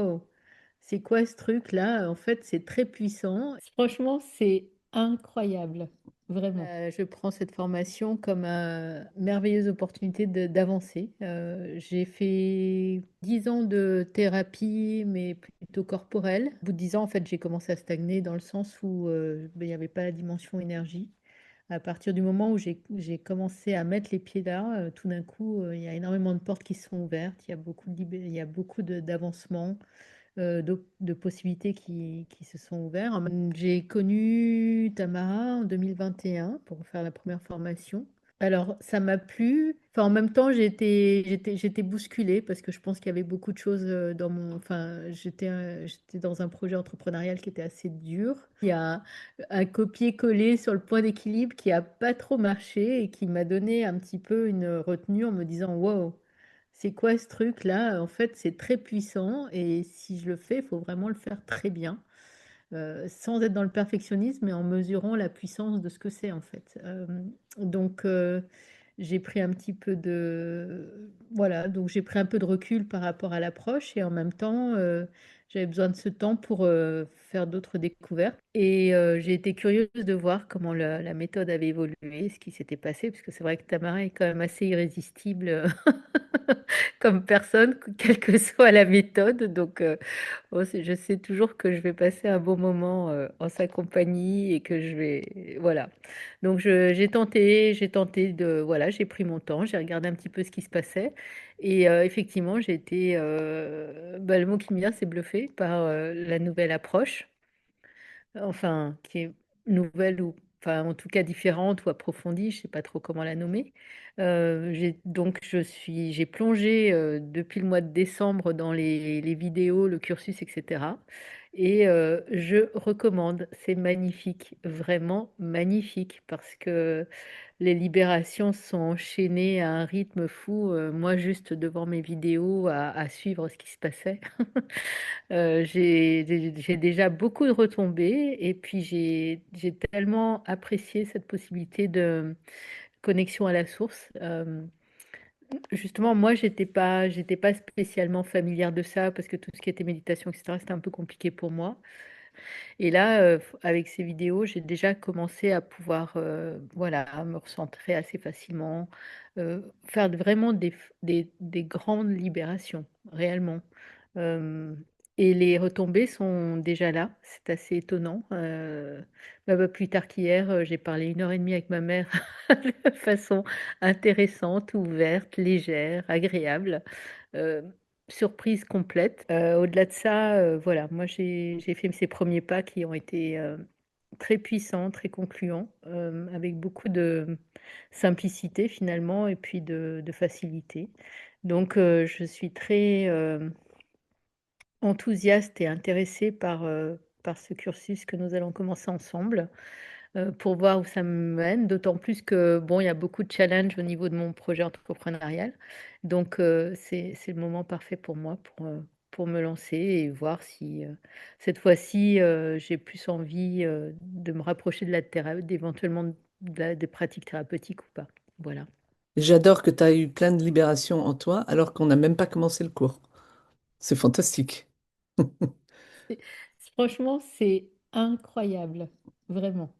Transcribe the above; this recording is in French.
wow, c'est quoi ce truc-là? En fait, c'est très puissant. Franchement, c'est incroyable, vraiment. Je prends cette formation comme une merveilleuse opportunité d'avancer. J'ai fait 10 ans de thérapie, mais plutôt corporelle. Au bout de 10 ans, en fait, j'ai commencé à stagner dans le sens où ben, il n'y avait pas la dimension énergie. À partir du moment où j'ai commencé à mettre les pieds là, tout d'un coup, il y a énormément de portes qui se sont ouvertes, il y a beaucoup il y a beaucoup d'avancements, de possibilités qui se sont ouvertes. J'ai connu Tamara en 2021 pour faire la première formation. Alors, ça m'a plu. Enfin, en même temps, j'étais bousculée parce que je pense qu'il y avait beaucoup de choses dans mon. Enfin, j'étais dans un projet entrepreneurial qui était assez dur. Il y a un copier-coller sur le point d'équilibre qui a pas trop marché et qui m'a donné un petit peu une retenue en me disant, wow, c'est quoi ce truc-là? En fait, c'est très puissant et si je le fais, il faut vraiment le faire très bien, sans être dans le perfectionnisme, mais en mesurant la puissance de ce que c'est en fait. Donc, j'ai pris un petit peu de, voilà, donc j'ai pris un peu de recul par rapport à l'approche et en même temps, j'avais besoin de ce temps pour faire d'autres découvertes. Et j'ai été curieuse de voir comment la méthode avait évolué, ce qui s'était passé, parce que c'est vrai que Tamara est quand même assez irrésistible comme personne, quelle que soit la méthode. Donc, bon, je sais toujours que je vais passer un bon moment en sa compagnie et que je vais, voilà. Donc, j'ai tenté de, voilà, j'ai pris mon temps, j'ai regardé un petit peu ce qui se passait. Et effectivement, j'ai été, bah, le mot qui me vient, c'est bluffé par la nouvelle approche, enfin, qui est nouvelle ou, enfin, en tout cas différente ou approfondie, je sais pas trop comment la nommer. J'ai plongé depuis le mois de décembre dans les vidéos, le cursus, etc. Et je recommande, c'est magnifique, vraiment magnifique, parce que les libérations sont enchaînées à un rythme fou. Moi, juste devant mes vidéos, à suivre ce qui se passait. J'ai déjà beaucoup de retombées et puis j'ai tellement apprécié cette possibilité de connexion à la source. Justement, moi, j'étais pas spécialement familière de ça parce que tout ce qui était méditation, etc., c'était un peu compliqué pour moi. Et là, avec ces vidéos, j'ai déjà commencé à pouvoir, voilà, me recentrer assez facilement, faire vraiment des grandes libérations, réellement. Hem et les retombées sont déjà là, c'est assez étonnant. Bah, pas plus tard qu'hier, j'ai parlé 1 heure et demie avec ma mère de façon intéressante, ouverte, légère, agréable. Heu, Surprise complète. Au-delà de ça, voilà, moi j'ai fait ces premiers pas qui ont été, très puissants, très concluants, avec beaucoup de simplicité finalement et puis de facilité. Donc je suis très, enthousiaste et intéressée par ce cursus que nous allons commencer ensemble, pour voir où ça me mène. D'autant plus que, bon, il y a beaucoup de challenges au niveau de mon projet entrepreneurial. Donc, c'est le moment parfait pour moi pour me lancer et voir si, cette fois-ci, j'ai plus envie, de me rapprocher de la d'éventuellement des pratiques thérapeutiques ou pas. Voilà. J'adore que tu as eu plein de libérations en toi alors qu'on n'a même pas commencé le cours. C'est fantastique. C'est franchement, c'est incroyable, vraiment.